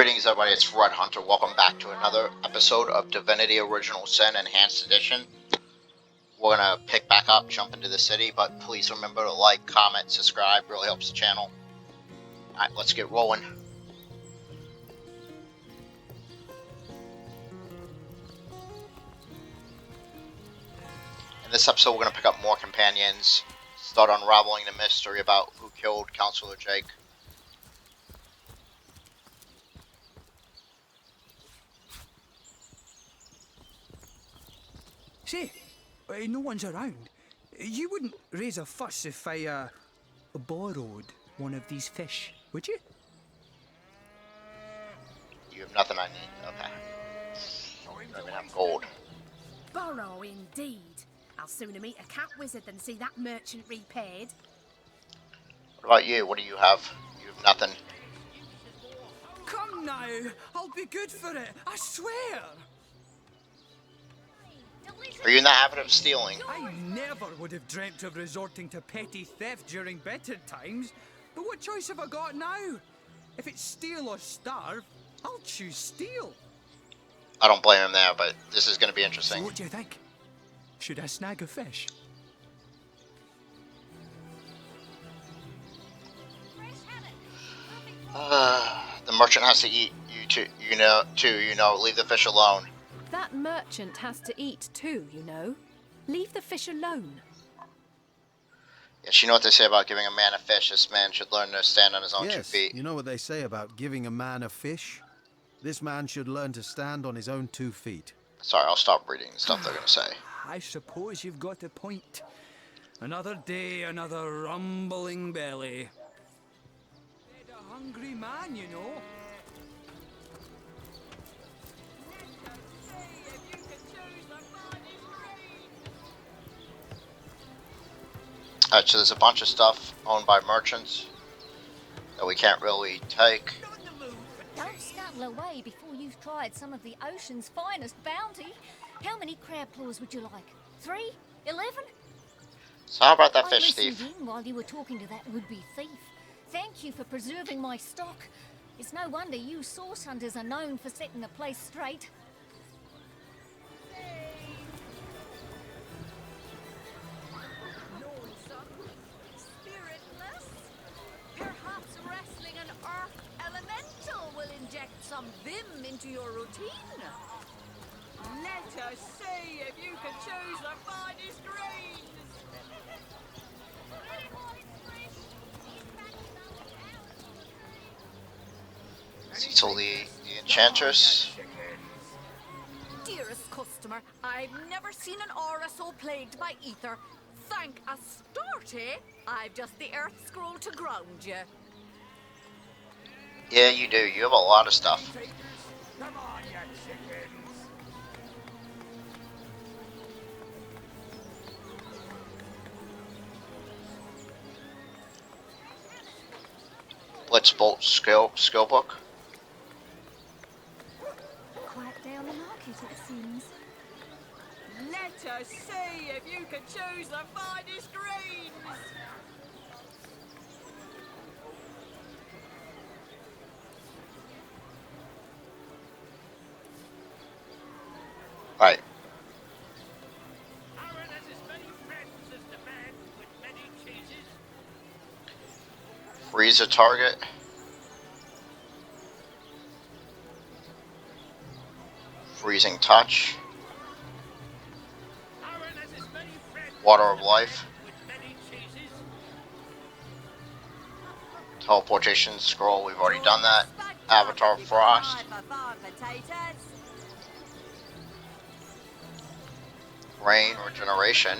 Greetings, everybody. It's Red Hunter. Welcome back to another episode of Divinity Original Sin Enhanced Edition. We're gonna pick back up, jump into the city, but please remember to like, comment, subscribe. Really helps the channel. Alright, let's get rolling. In this episode, we're gonna pick up more companions, start unraveling the mystery about who killed Counselor Jake. Say, no one's around. You wouldn't raise a fuss if I, borrowed one of these fish, would you? You have nothing I need. Okay. You don't even have gold. Borrow indeed. I'll sooner meet a cat wizard than see that merchant repaid. What about you? What do you have? You have nothing. Come now, I'll be good for it, I swear! Are you in the habit of stealing? I never would have dreamt of resorting to petty theft during better times, but what choice have I got now? If it's steal or starve, I'll choose steal. I don't blame him there, but this is going to be So interesting. what do you think? Should I snag a fish? The merchant has to eat. You know. Leave the fish alone. That merchant has to eat too, you know. Leave the fish alone. Yes, you know what they say about giving a man a fish. This man should learn to stand on his own 2 feet. You know what they say about giving a man a fish? This man should learn to stand on his own 2 feet. Sorry, I'll stop reading the stuff they're going to say. I suppose you've got a point. Another day, another rumbling belly. Fed a hungry man, you know. Alright, so there's a bunch of stuff owned by merchants that we can't really take. Don't scuttle away before you've tried some of the ocean's finest bounty. How many crab claws would you like? 3? 11? So how about that I fish listened thief? in while you were talking to that would-be thief. Thank you for preserving my stock. It's no wonder you source hunters are known for setting the place straight. Spiritless? Perhaps wrestling an earth elemental will inject some vim into your routine. Let us see if you can choose the finest greens. Cecil the Enchantress. Dearest customer, I've never seen an aura so plagued by ether. Thank Astarte, I've just the earth scroll to ground you. Yeah, you do. You have a lot of stuff. Come on, you chickens. Blitzbolt skill book. Quiet down the market, it seems. Let us see if you can choose the finest greens. Right. Freeze a target. Freezing touch. Water of life. Teleportation scroll, we've already done that. Avatar Frost. Rain regeneration.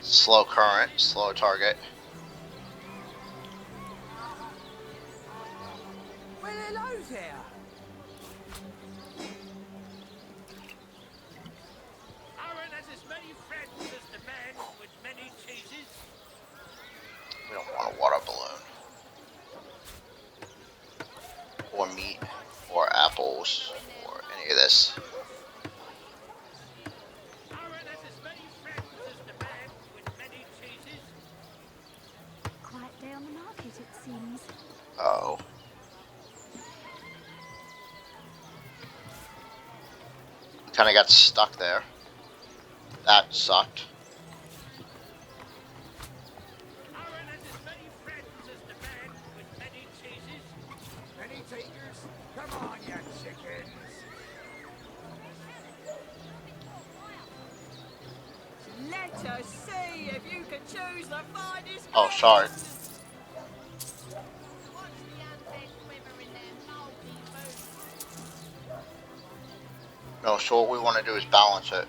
Slow current, slow target. Well, hello there. We don't want a water balloon. Or meat, or apples, or any of this. Quiet down the market, it seems. Oh. Kind of got stuck there. That sucked. Any takers? Come on, you chickens. Let us see if you can choose the finest. Oh, sorry. No, so what we want to do is balance it.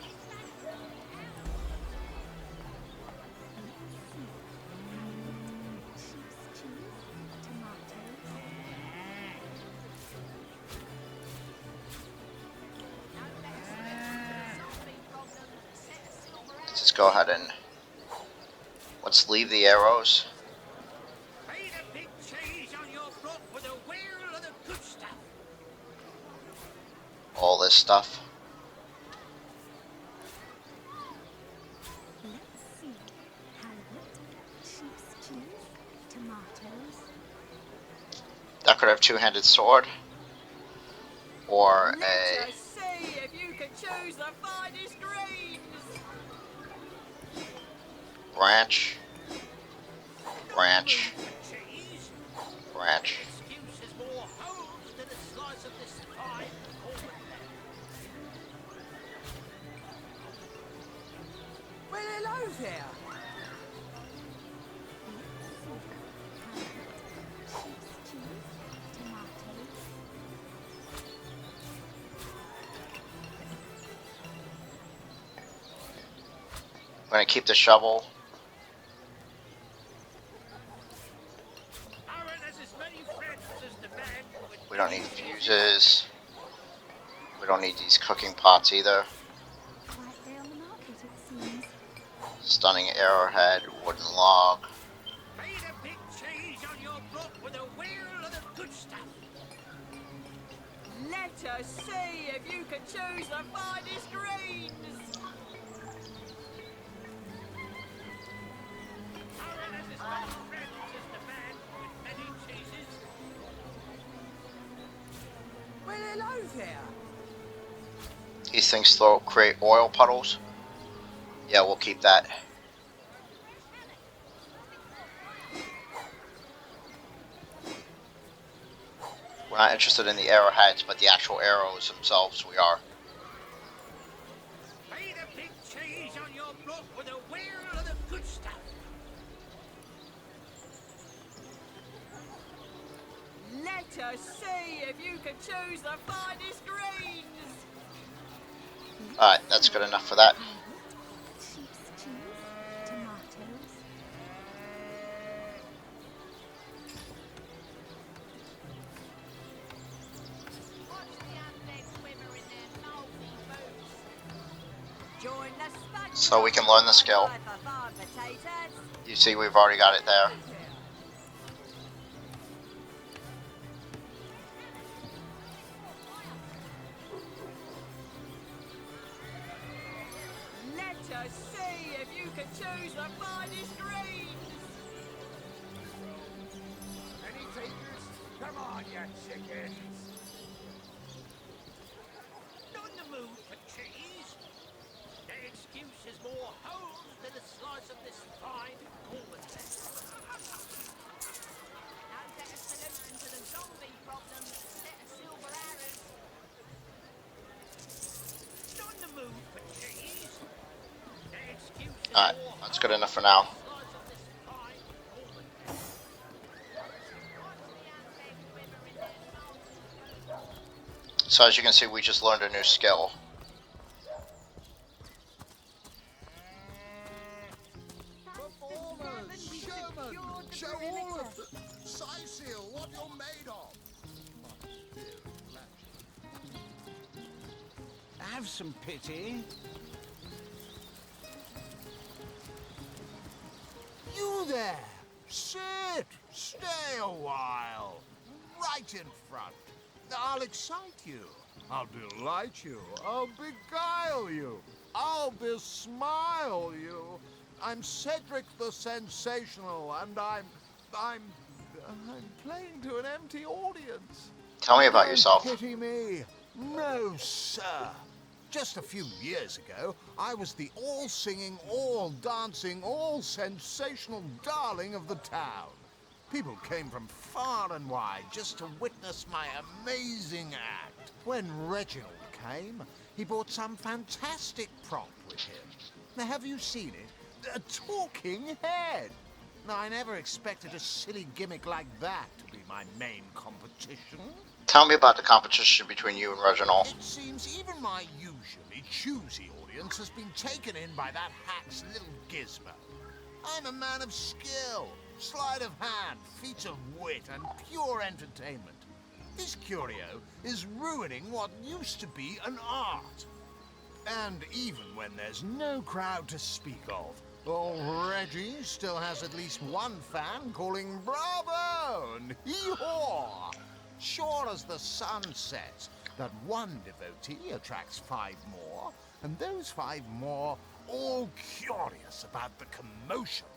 Let's just go ahead and let's leave the arrows. Paid a big cheese on your block with a wheel of the good stuff. All this stuff. Let's see. Halibut, sheep's cheese, tomatoes. That could have two-handed sword. Or Let a us see if you can choose the finest greens. branch. Branch. Cheese. Branch. Excuse is more holes than a slice of this fine corn. Well, hello there. Sheep's cheese, tomatoes. I'm gonna keep the shovel. Aaron has as many friends as the man with We don't need fuses. We don't need these cooking pots either. Right there on the market, it seems. Stunning arrowhead, wooden log. paid a big cheese on your block with a wheel of the good stuff. Let us see if you can choose the finest greens. Aaron has as many friends as the man with many cheeses. Well, hello there. These things create oil puddles. Yeah, we'll keep that. We're not interested in the arrowheads, but the actual arrows themselves we are. Paid a big cheese on your block with a wheel of the good stuff. Let us see if you can choose the finest greens. Alright, that's good enough for that. Sheep's cheese, tomatoes. Join the spud. So we can learn the skill. For farm potatoes. You see, we've already got it there. Let us see if you can choose the finest greens. Any takers? Come on, you chickens. Not in the mood for cheese. Their excuse is more holes than a slice of this fine corn. No better solution to the zombie problem than a set of silver arrows. Not in the mood for cheese. Their excuse is Alright, more that's good enough for now. slice of this fine corn. So as you can see, we just learned a new skill. Performers, Sherman, show all of them. Sisal, what you're made of. My dear Flash. Have some pity. You there! Sit! Stay a while. Right in front. I'll excite you. I'll delight you. I'll beguile you. I'll besmile you. I'm Cedric the Sensational, and I'm playing to an empty audience. Tell me about Don't yourself. Pity me. No, sir. Just a few years ago, I was the all-singing, all-dancing, all-sensational darling of the town. People came from far and wide just to witness my amazing act. When Reginald came, he brought some fantastic prop with him. Now, have you seen it? A talking head! Now, I never expected a silly gimmick like that to be my main competition. Tell me about the competition between you and Reginald. It seems even my usually choosy audience has been taken in by that hack's little gizmo. I'm a man of skill, sleight of hand, feats of wit, and pure entertainment. This curio is ruining what used to be an art. And even when there's no crowd to speak of, old Reggie still has at least one fan calling bravo and hee-haw. Sure as the sun sets, that one devotee attracts 5 more, and those 5 more all curious about the commotion.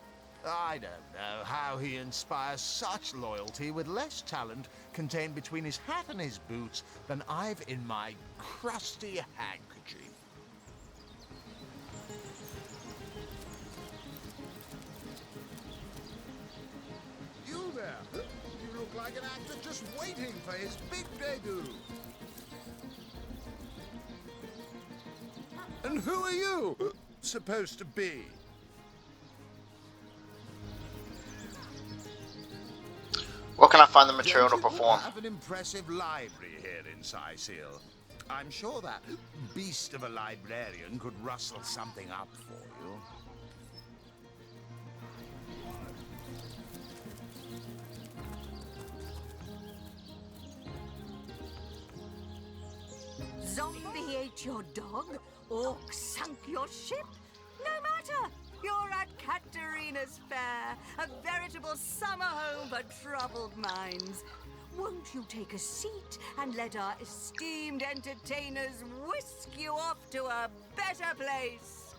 I don't know how he inspires such loyalty with less talent contained between his hat and his boots than I've in my crusty handkerchief. You there! You look like an actor just waiting for his big debut. And who are you supposed to be? Where can I find the material to perform? We have an impressive library here in Sicil. I'm sure that beast of a librarian could rustle something up for you. Zombie ate your dog? Orc sunk your ship? No matter! You're at Katerina's Fair, a veritable summer home for troubled minds. Won't you take a seat and let our esteemed entertainers whisk you off to a better place?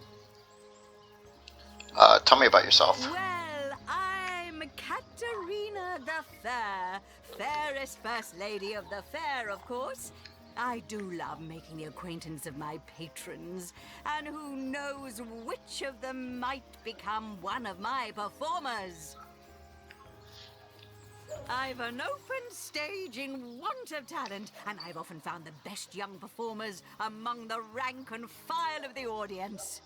Tell me about yourself. Well, I'm Katerina the Fair, fairest first lady of the fair, of course. I do love making the acquaintance of my patrons, and who knows which of them might become one of my performers. I've an open stage in want of talent, and I've often found the best young performers among the rank and file of the audience.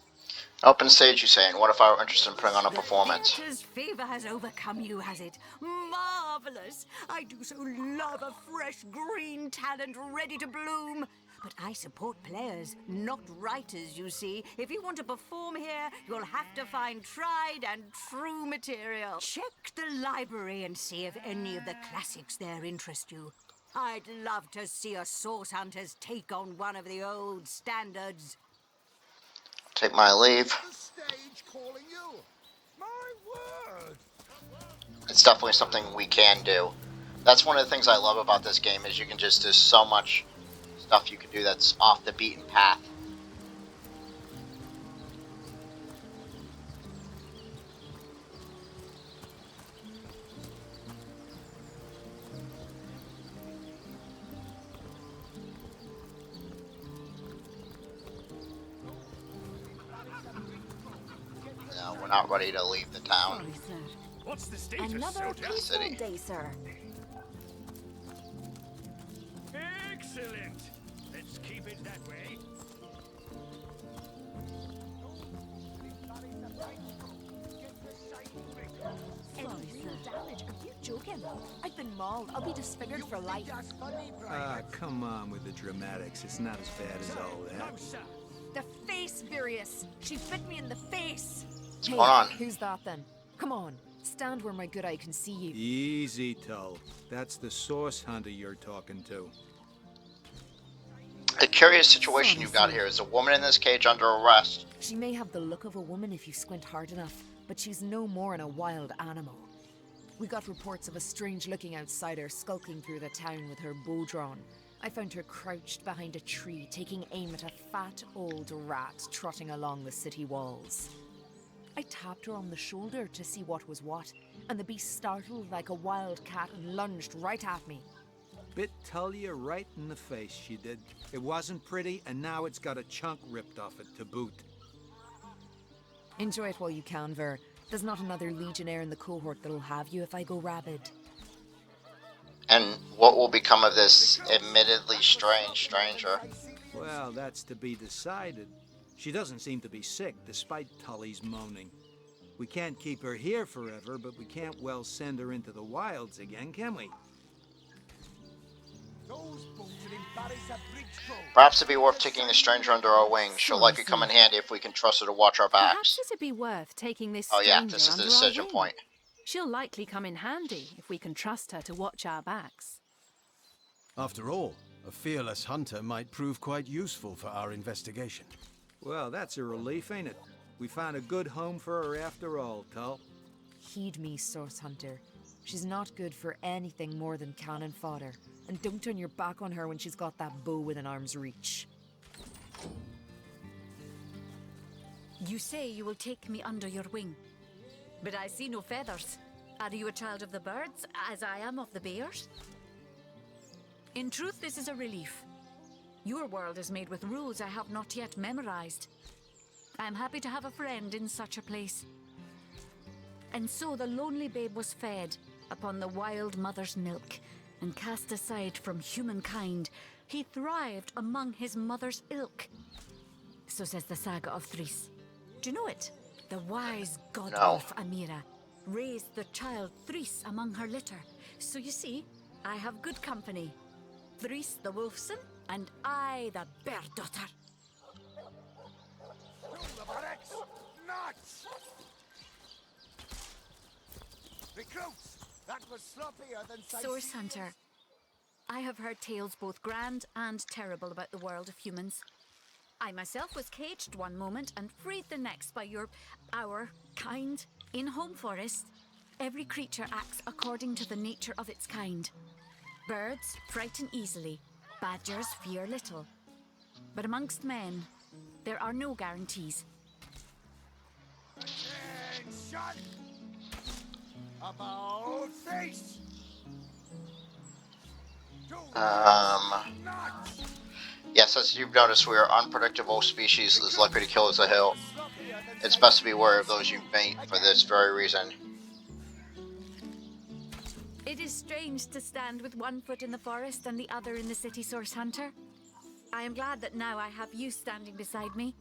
Open stage, you saying? What if I were interested in putting on a performance? The theatre's fever has overcome you, has it? Marvelous! I do so love a fresh green talent ready to bloom. But I support players, not writers, you see. If you want to perform here, you'll have to find tried and true material. Check the library and see if any of the classics there interest you. I'd love to see a Source Hunters take on one of the old standards. Take my leave. The stage calling you. My word. It's definitely something we can do. That's one of the things I love about this game is you can just do so much stuff you can do that's off the beaten path. No, we're not ready to leave the town. Sorry, sir. What's the status, Another soldier? peaceful City. day, sir. Excellent. Let's keep it that way. Any real damage? Are you joking? I've been mauled. I'll be disfigured for life. Ah, come on with the dramatics. It's not as bad as all that. No, sir. The face, Virius. She bit me in the face. What's going on? Who's that then? Come on, stand where my good eye can see you. Easy, Tull. That's the Source Hunter you're talking to. A curious situation you've got here. Is a woman in this cage under arrest? She may have the look of a woman if you squint hard enough, but she's no more than a wild animal. We got reports of a strange-looking outsider skulking through the town with her bow drawn. I found her crouched behind a tree, taking aim at a fat old rat trotting along the city walls. I tapped her on the shoulder to see what was what, and the beast startled like a wild cat and lunged right at me. bit Tullia right in the face, she did. It wasn't pretty, and now it's got a chunk ripped off it to boot. Enjoy it while you can, Ver. There's not another legionnaire in the cohort that'll have you if I go rabid. And what will become of this admittedly strange stranger? Well, that's to be decided. She doesn't seem to be sick, despite Tully's moaning. We can't keep her here forever, but we can't well send her into the wilds again, can we? Perhaps it'd be worth taking the stranger under our wing. She'll likely come in handy if we can trust her to watch our Perhaps backs. it'd be worth taking this Oh yeah, stranger this is the under our decision wing. point. She'll likely come in handy if we can trust her to watch our backs. After all, a fearless hunter might prove quite useful for our investigation. Well, that's a relief, ain't it? We found a good home for her after all, Tull. Heed me, Source Hunter. She's not good for anything more than cannon fodder. And don't turn your back on her when she's got that bow within arm's reach. You say you will take me under your wing, but I see no feathers. Are you a child of the birds, as I am of the bears? In truth, this is a relief. Your world is made with rules I have not yet memorized. I am happy to have a friend in such a place. And so the lonely babe was fed upon the wild mother's milk, and cast aside from humankind, he thrived among his mother's ilk. So says the saga of Thris. Do you know it? The wise god elf Amira raised the child Thris among her litter. So you see, I have good company. Thris the wolfson, and I the bear daughter. Nuts! Recruits! That was sloppier than Source Hunter, I have heard tales both grand and terrible about the world of humans. I myself was caged one moment and freed the next by our kind. In Home Forest, every creature acts according to the nature of its kind. Birds frighten easily, badgers fear little. But amongst men, there are no guarantees. Attention! About face! Yes, as you've noticed, we are unpredictable species as likely to kill as a hill. It's best to be wary of those you meet for this very reason. It is strange to stand with one foot in the forest and the other in the city, Source Hunter. I am glad that now I have you standing beside me.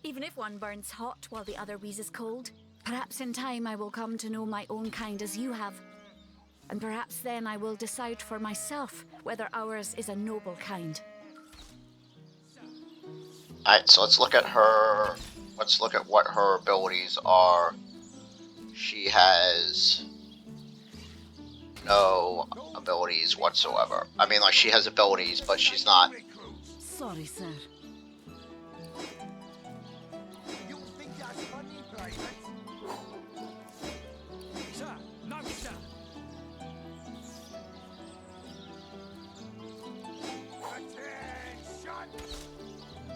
Even if one burns hot while the other wheezes cold, perhaps in time I will come to know my own kind as you have. And perhaps then I will decide for myself whether ours is a noble kind. Alright, so let's look at her. Let's look at what her abilities are. She has no abilities whatsoever. I mean, like, she has abilities, but she's not. Sorry, sir. You think that's funny, Private? Sir, no, sir.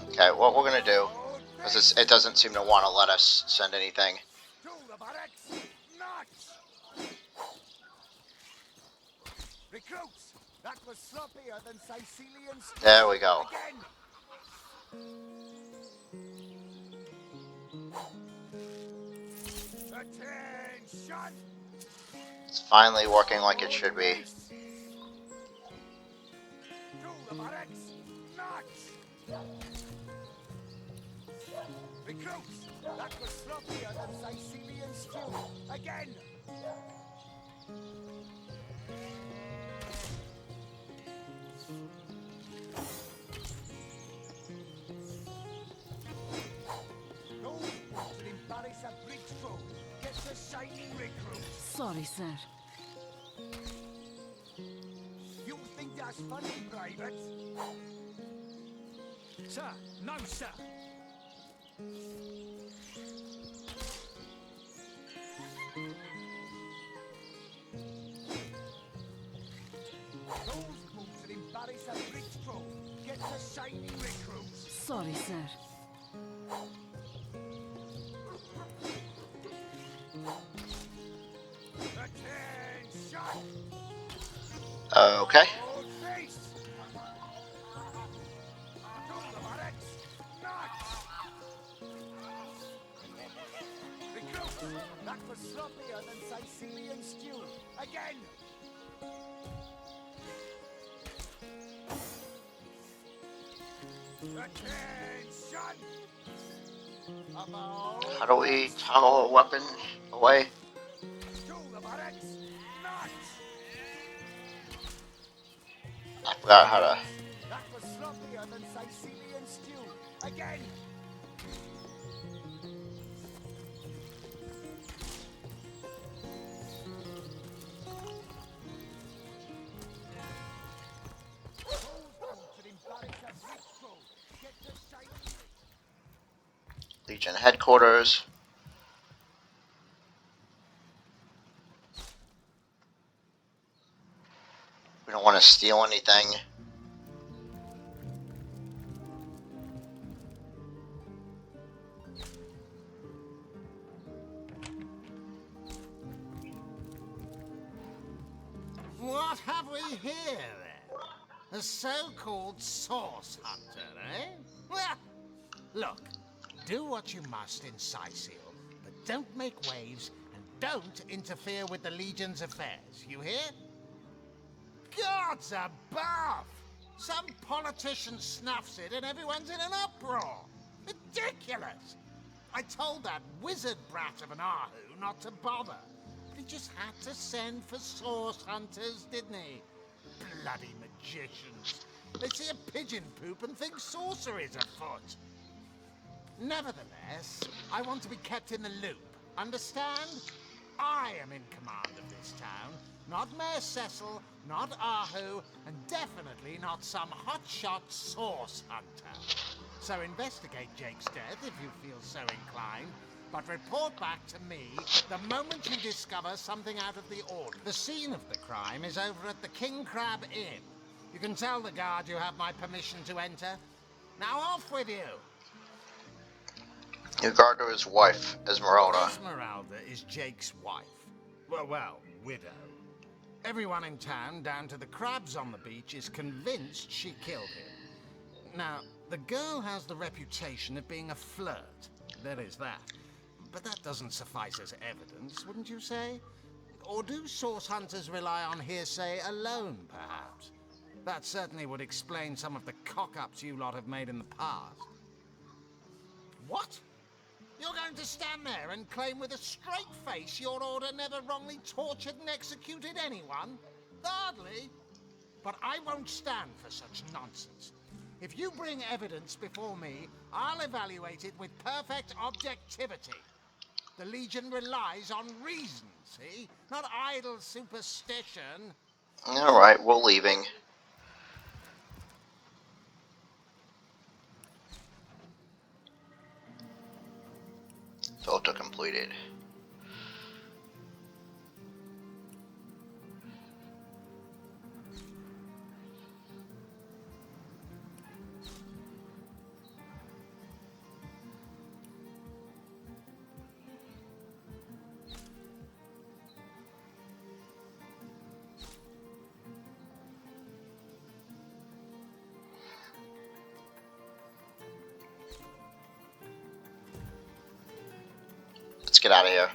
Okay, what we're gonna do, because it doesn't seem to want to let us send anything. To the barracks! Nuts! Recruits! That was sloppier than Sicilian stew. There we go. Again. Attention! It's finally working like it should be. To the barracks! Nuts! Recruits! That was sloppier than Sicilian stew. Again! Those boots will embarrass a bridge foe. Get the shining recruits. Sorry, sir. You think that's funny, Private? Sir, no, sir. Those boots will embarrass a bridge foe. Get the shining recruits. Sorry, sir. Attention! Okay. Attention! About How do we toggle weapons away? to the barracks. March! I forgot how to. That was sloppier than Sicilian stew. Again! Legion headquarters. We don't want to steal anything. What have we here, then? A so-called source hunter, eh? Well, look, do what you must in Sicil, but don't make waves and don't interfere with the Legion's affairs, you hear? Gods above! Some politician snuffs it and everyone's in an uproar. Ridiculous! I told that wizard brat of an Ahu not to bother. He just had to send for source hunters, didn't he? Bloody magicians. They see a pigeon poop and think sorcery's afoot. Nevertheless, I want to be kept in the loop. Understand? I am in command of this town. Not Mayor Cecil, not Ahu, and definitely not some hotshot source hunter. So investigate Jake's death if you feel so inclined. But report back to me the moment you discover something out of the order. The scene of the crime is over at the King Crab Inn. You can tell the guard you have my permission to enter. Now off with you! You guard to his wife, Esmeralda. Esmeralda is Jake's wife. Well, widow. Everyone in town, down to the crabs on the beach, is convinced she killed him. Now, the girl has the reputation of being a flirt. There is that. But that doesn't suffice as evidence, wouldn't you say? Or do source hunters rely on hearsay alone, perhaps? That certainly would explain some of the cock-ups you lot have made in the past. What? You're going to stand there and claim with a straight face your order never wrongly tortured and executed anyone? Hardly. But I won't stand for such nonsense. If you bring evidence before me, I'll evaluate it with perfect objectivity. The Legion relies on reason, see? Not idle superstition. Alright, we're leaving. Filter completed. Let's get out of here.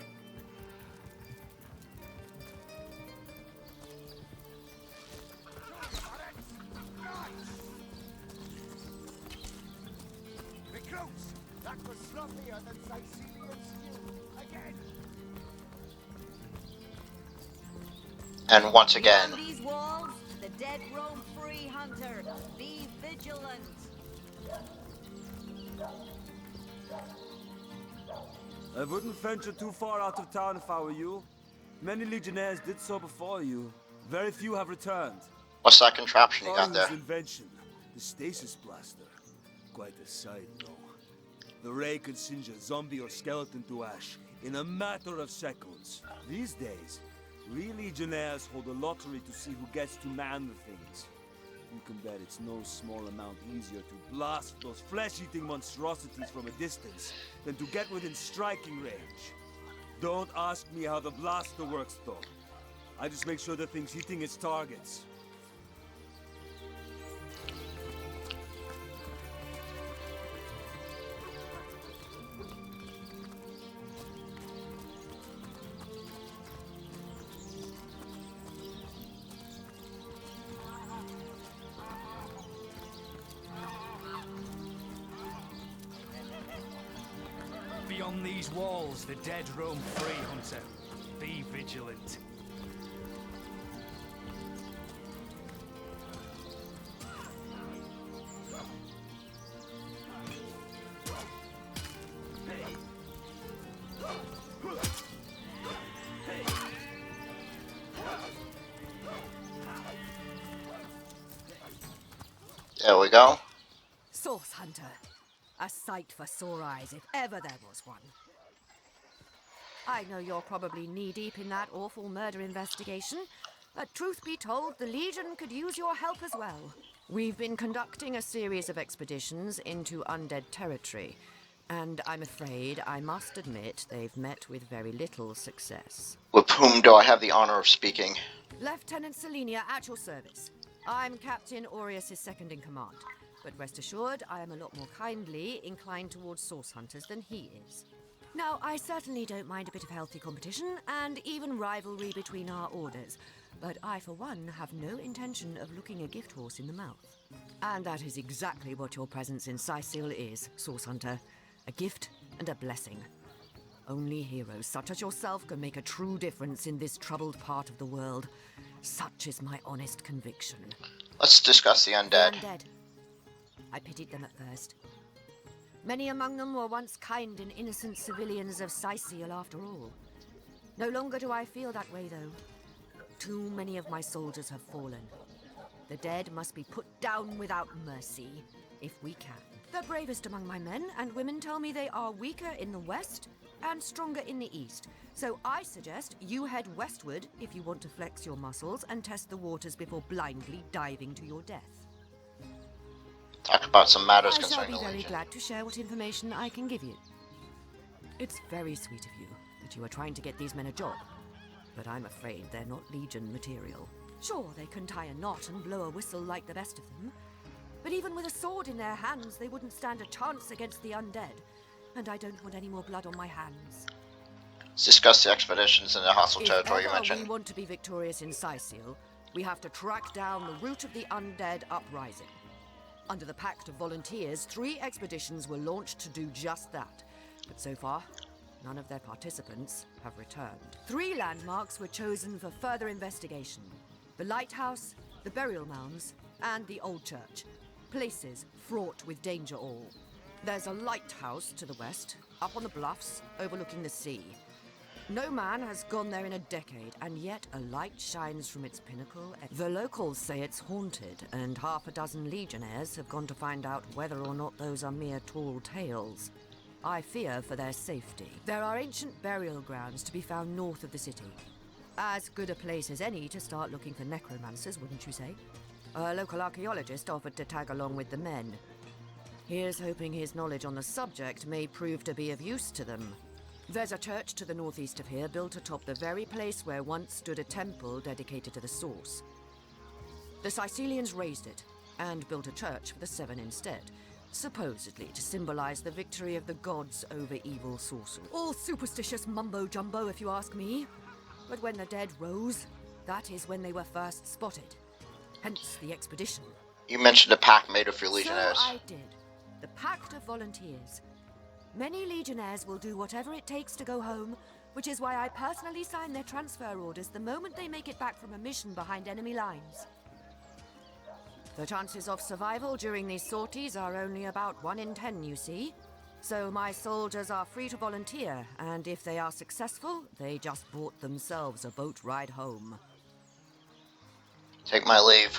Recruits, that was sloppier than Sicilian stew. Again. And once again, Beyond these walls, the dead roam free, hunter. Be vigilant. I wouldn't venture too far out of town if I were you. Many legionnaires did so before you. Very few have returned. what's that contraption you got there? Arnold's invention, the stasis blaster. Quite a sight, though. The ray could singe a zombie or skeleton to ash in a matter of seconds. These days, real legionnaires hold a lottery to see who gets to man the things. You can bet it's no small amount easier to blast those flesh-eating monstrosities from a distance than to get within striking range. Don't ask me how the blaster works, though. I just make sure the thing's hitting its targets. Beyond these walls, the dead roam free, Hunter. Be vigilant. There we go. Source Hunter. A sight for sore eyes, if ever there was one. I know you're probably knee-deep in that awful murder investigation, but truth be told, the Legion could use your help as well. We've been conducting a series of expeditions into undead territory, and I'm afraid I must admit they've met with very little success. With whom do I have the honor of speaking? Lieutenant Selenia, at your service. I'm Captain Aureus' second in command, but rest assured I am a lot more kindly inclined towards source hunters than he is. Now, I certainly don't mind a bit of healthy competition and even rivalry between our orders, but I, for one, have no intention of looking a gift horse in the mouth. And that is exactly what your presence in Cyseal is, source hunter. A gift and a blessing. Only heroes such as yourself can make a true difference in this troubled part of the world. Such is my honest conviction. Let's discuss the undead. The undead. I pitied them at first. Many among them were once kind and innocent civilians of Cyseal after all. No longer do I feel that way, though. Too many of my soldiers have fallen. The dead must be put down without mercy, if we can. The bravest among my men and women tell me they are weaker in the west and stronger in the east. So I suggest you head westward if you want to flex your muscles and test the waters before blindly diving to your death. Talk about some matters I shall concerning be the very Legion. glad to share what information I can give you. It's very sweet of you that you are trying to get these men a job, but I'm afraid they're not Legion material. Sure, they can tie a knot and blow a whistle like the best of them, but even with a sword in their hands, they wouldn't stand a chance against the undead, and I don't want any more blood on my hands. Let's discuss the expeditions in the hostile territory you If ever we mentioned. want to be victorious in Cyseal, we have to track down the root of the undead uprising. Under the Pact of Volunteers, 3 expeditions were launched to do just that, but so far, none of their participants have returned. 3 landmarks were chosen for further investigation: the lighthouse, the burial mounds, and the old church. Places fraught with danger all. There's a lighthouse to the west, up on the bluffs, overlooking the sea. No man has gone there in a decade, and yet a light shines from its pinnacle. The locals say it's haunted, and half a dozen legionnaires have gone to find out whether or not those are mere tall tales. I fear for their safety. There are ancient burial grounds to be found north of the city. As good a place as any to start looking for necromancers, wouldn't you say? A local archaeologist offered to tag along with the men. Here's hoping his knowledge on the subject may prove to be of use to them. There's a church to the northeast of here, built atop the very place where once stood a temple dedicated to the Source. The Cycelians razed it, and built a church for the Seven instead, supposedly to symbolize the victory of the gods over evil sorcery. All superstitious mumbo-jumbo, if you ask me. But when the dead rose, that is when they were first spotted. Hence the expedition. You mentioned a pact made with your legionnaires. So I did. The Pact of Volunteers. Many legionnaires will do whatever it takes to go home, which is why I personally sign their transfer orders the moment they make it back from a mission behind enemy lines. The chances of survival during these sorties are only about 1 in 10, you see. So my soldiers are free to volunteer, and if they are successful, they just bought themselves a boat ride home. Take my leave.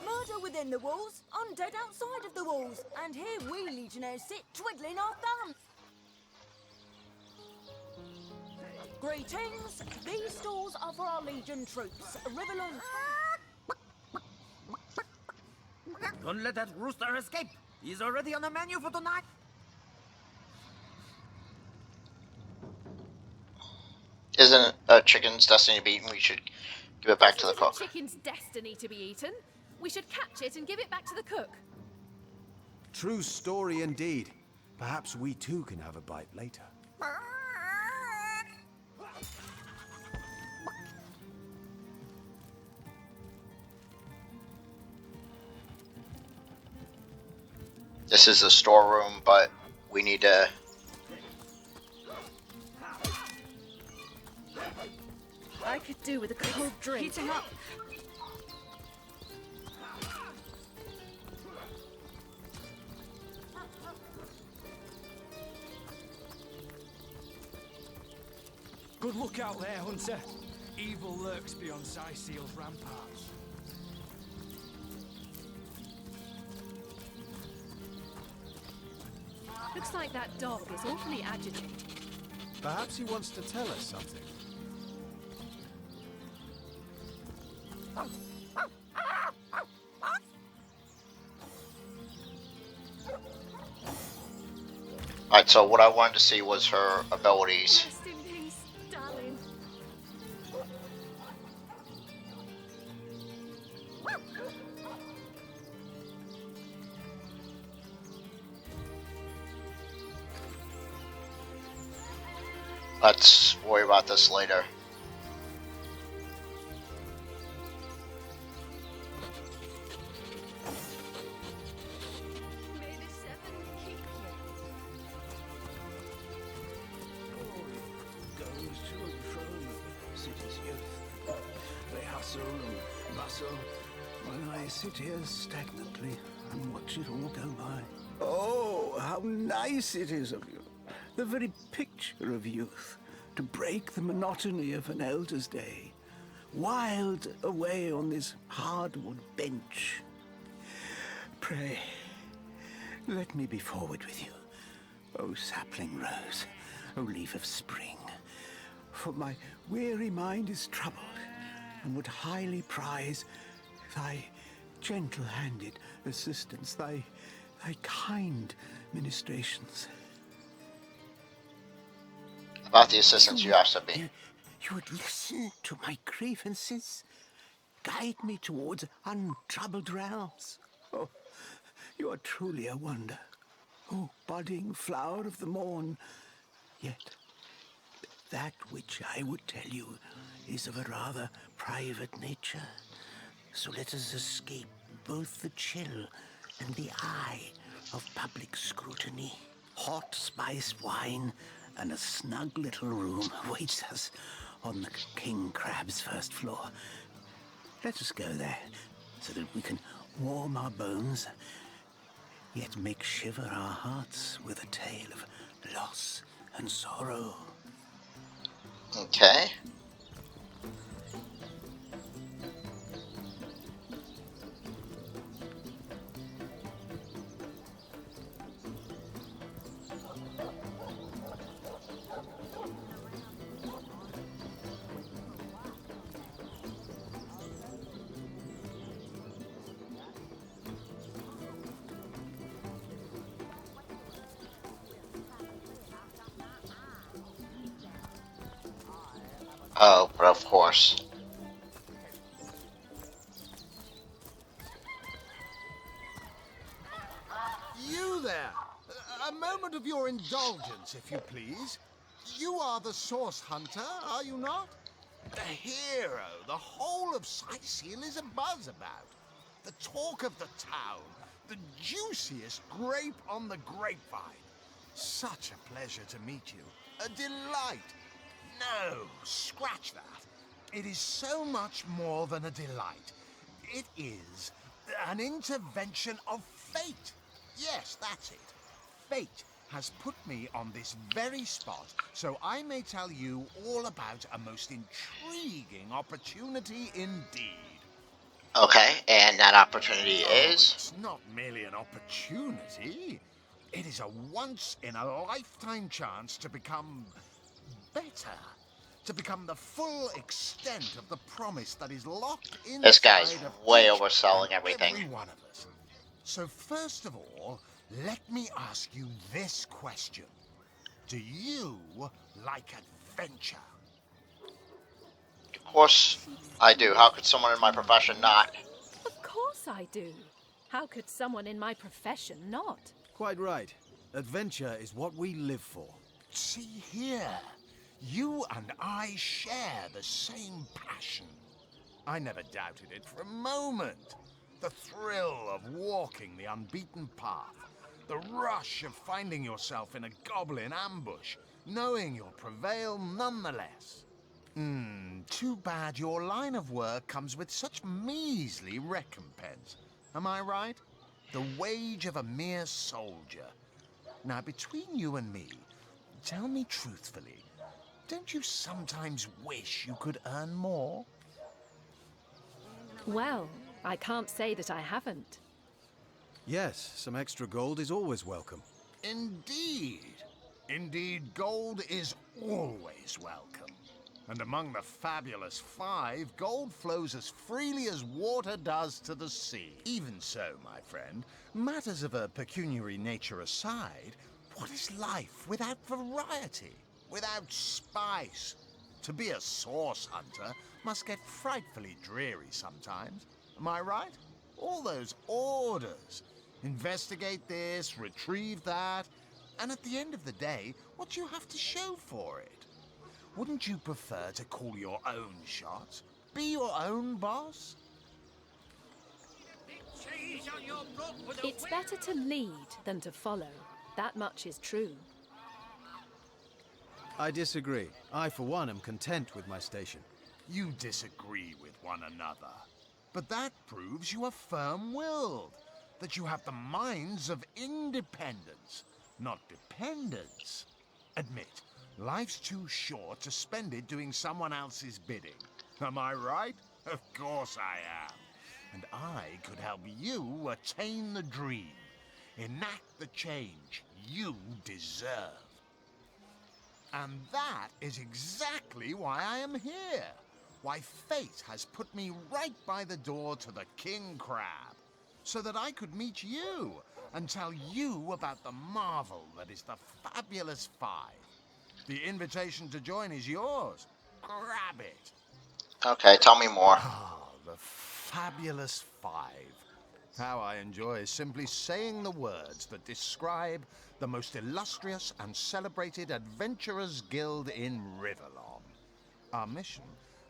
Murder within the walls, undead outside of the walls, and here we legionnaires sit twiddling our thumbs. Greetings! These stores are for our Legion troops. Riverland. Don't let that rooster escape! He's already on the menu for tonight! Isn't a chicken's destiny to be eaten? We should give it back to the cook. Chicken's destiny to be eaten. We should catch it and give it back to the cook. True story indeed. Perhaps we too can have a bite later. This is the storeroom, but we need to... I could do with a cold drink. Heating up. Good look out there, Hunter. Evil lurks beyond Cyseal's ramparts. Looks like that dog is awfully agitated. Perhaps he wants to tell us something. Alright, so what I wanted to see was her abilities. Rest in peace, darling. Let's worry about this later. May the seven keep you. Goes to and fro the city's youth. They hustle and bustle, while I sit here stagnantly and watch it all go by. Oh, how nice it is of you. The very picture of youth, to break the monotony of an elder's day. Wild away on this hardwood bench. Pray, let me be forward with you. O sapling rose, O leaf of spring. For my weary mind is troubled, and would highly prize thy gentle-handed assistance, thy kind ministrations. About the assistance you asked of me. You would listen to my grievances, guide me towards untroubled realms. Oh, you are truly a wonder. Oh, budding flower of the morn. Yet, that which I would tell you is of a rather private nature. So let us escape both the chill and the eye of public scrutiny. Hot spiced wine and a snug little room awaits us on the King Crab's first floor. Let us go there, so that we can warm our bones, yet make shiver our hearts with a tale of loss and sorrow. Okay. Oh, but of course. You there! A moment of your indulgence, if you please. You are the source hunter, are you not? The hero the whole of Cyseal is abuzz about. The talk of the town. The juiciest grape on the grapevine. Such a pleasure to meet you. A delight. No, scratch that. It is so much more than a delight. It is an intervention of fate. Yes, that's it. Fate has put me on this very spot, so I may tell you all about a most intriguing opportunity indeed. Okay, and that opportunity is? It's not merely an opportunity. It is a once-in-a-lifetime chance to become better. To become the full extent of the promise that is locked inside This guy's of way each overselling and everything. every one of us. So first of all, let me ask you this question. Do you like adventure? Of course I do. How could someone in my profession not? Of course I do. How could someone in my profession not? Quite right. Adventure is what we live for. See here. You and I share the same passion. I never doubted it for a moment. The thrill of walking the unbeaten path. The rush of finding yourself in a goblin ambush, knowing you'll prevail nonetheless. Too bad your line of work comes with such measly recompense. Am I right? The wage of a mere soldier. Now, between you and me, tell me truthfully, don't you sometimes wish you could earn more? Well, I can't say that I haven't. Yes, some extra gold is always welcome. Indeed. Indeed, gold is always welcome. And among the fabulous five, gold flows as freely as water does to the sea. Even so, my friend, matters of a pecuniary nature aside, what is life without variety, without spice? To be a source hunter must get frightfully dreary sometimes. Am I right? All those orders. Investigate this, retrieve that, and at the end of the day, what do you have to show for it? Wouldn't you prefer to call your own shots? Be your own boss? It's better to lead than to follow. That much is true. I disagree. I, for one, am content with my station. You disagree with one another. But that proves you are firm-willed. That you have the minds of independence, not dependence. Admit, life's too short to spend it doing someone else's bidding. Am I right? Of course I am. And I could help you attain the dream. Enact the change you deserve. And that is exactly why I am here. Why fate has put me right by the door to the King Crab. So that I could meet you and tell you about the marvel that is the Fabulous Five. The invitation to join is yours. Grab it. Okay, tell me more. The Fabulous Five. How I enjoy simply saying the words that describe the most illustrious and celebrated adventurers' guild in Rivellon. Our mission,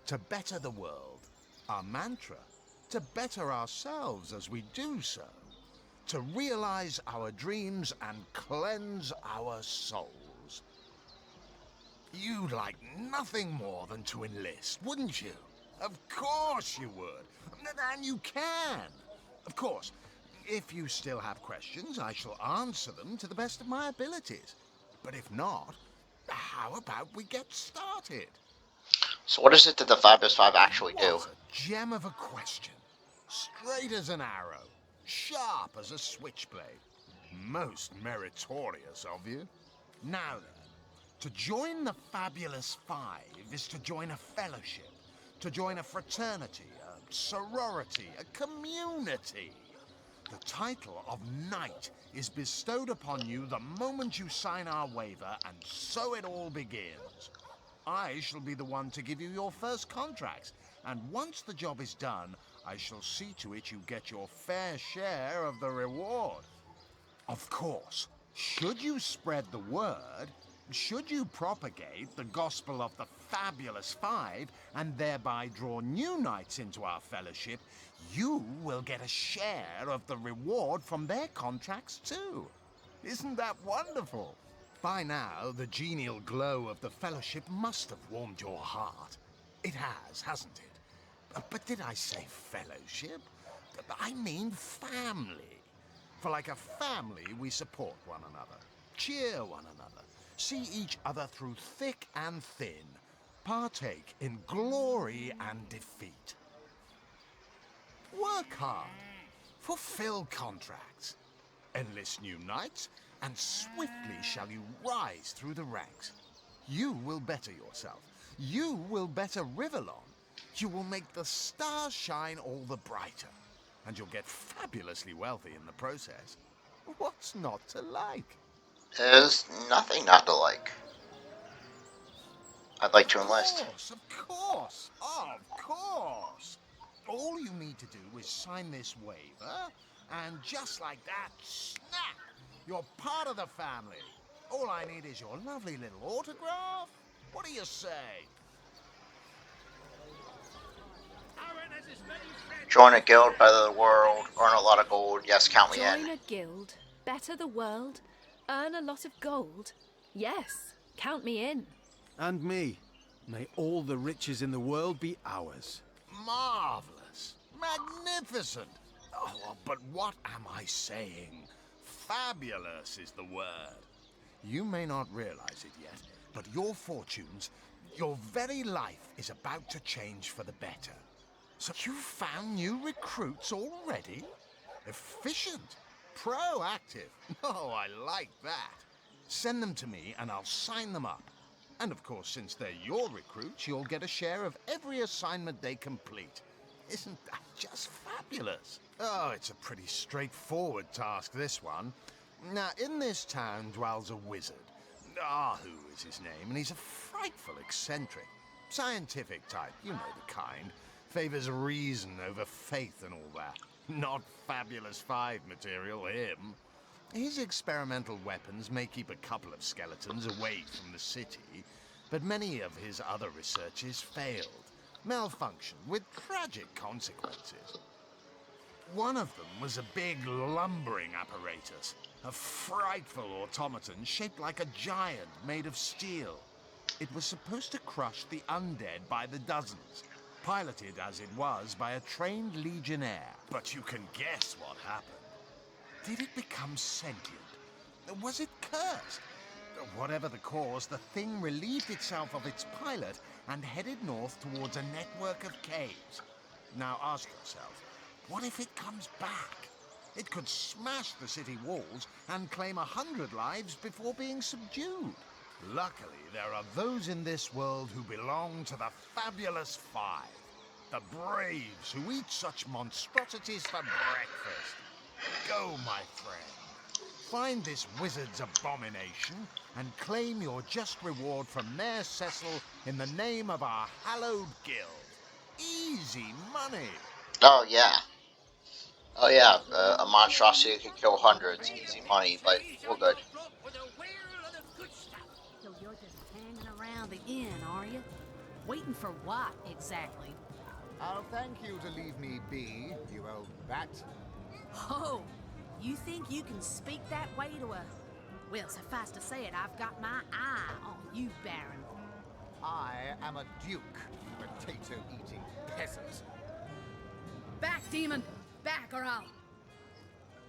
to better the world. Our mantra, to better ourselves as we do so. To realize our dreams and cleanse our souls. You'd like nothing more than to enlist, wouldn't you? Of course you would. And you can. Of course, if you still have questions, I shall answer them to the best of my abilities. But if not, how about we get started? So what is it that the Fabulous Five actually do? What a gem of a question. Straight as an arrow. Sharp as a switchblade. Most meritorious of you. Now then, to join the Fabulous Five is to join a fellowship. To join a fraternity, a sorority, a community. The title of Knight is bestowed upon you the moment you sign our waiver, and so it all begins. I shall be the one to give you your first contracts, and once the job is done, I shall see to it you get your fair share of the reward. Of course, should you spread the word, should you propagate the gospel of the Fabulous Five, and thereby draw new knights into our fellowship, you will get a share of the reward from their contracts too. Isn't that wonderful? By now, the genial glow of the fellowship must have warmed your heart. It has, hasn't it? But did I say fellowship? I mean family. For like a family, we support one another, cheer one another, see each other through thick and thin, partake in glory and defeat. Work hard, fulfill contracts, enlist new knights, and swiftly shall you rise through the ranks. You will better yourself. You will better Rivellon. You will make the stars shine all the brighter. And you'll get fabulously wealthy in the process. What's not to like? There's nothing not to like. I'd like to enlist. Of course, of course. All you need to do is sign this waiver, and just like that, snap! You're part of the family. All I need is your lovely little autograph. What do you say? Join a guild, better the world, earn a lot of gold. Yes, count me in. Join a guild, better the world, earn a lot of gold, yes, count me in. And me. May all the riches in the world be ours. Marvelous. Magnificent. Oh, but what am I saying? Fabulous is the word. You may not realize it yet, but your fortunes, your very life is about to change for the better. So you found new recruits already? Efficient. Proactive. Oh, I like that. Send them to me and I'll sign them up. And of course, since they're your recruits, you'll get a share of every assignment they complete. Isn't that just fabulous? Oh, it's a pretty straightforward task, this one. Now, in this town dwells a wizard. Ahu is his name, and he's a frightful eccentric. Scientific type, you know the kind. Favors reason over faith and all that. Not Fabulous 5 material, him. His experimental weapons may keep a couple of skeletons away from the city, but many of his other researches failed, malfunctioned with tragic consequences. One of them was a big lumbering apparatus, a frightful automaton shaped like a giant made of steel. It was supposed to crush the undead by the dozens, piloted as it was by a trained legionnaire. But you can guess what happened. Did it become sentient? Was it cursed? Whatever the cause, the thing relieved itself of its pilot and headed north towards a network of caves. Now ask yourself, what if it comes back? It could smash the city walls and claim 100 lives before being subdued. Luckily, there are those in this world who belong to the Fabulous 5. The braves who eat such monstrosities for breakfast. Go, my friend. Find this wizard's abomination and claim your just reward from Mayor Cecil in the name of our hallowed guild. Easy money. Oh, yeah. Oh, yeah. A monstrosity can kill hundreds. Easy money, but we're good. So you're just hanging around the inn, are you? Waiting for what, exactly? I'll thank you to leave me be, you old bat. Oh, you think you can speak that way to a... Well, suffice to say it, I've got my eye on you, Baron. I am a duke, potato-eating peasant. Back, demon! Back, or I'll...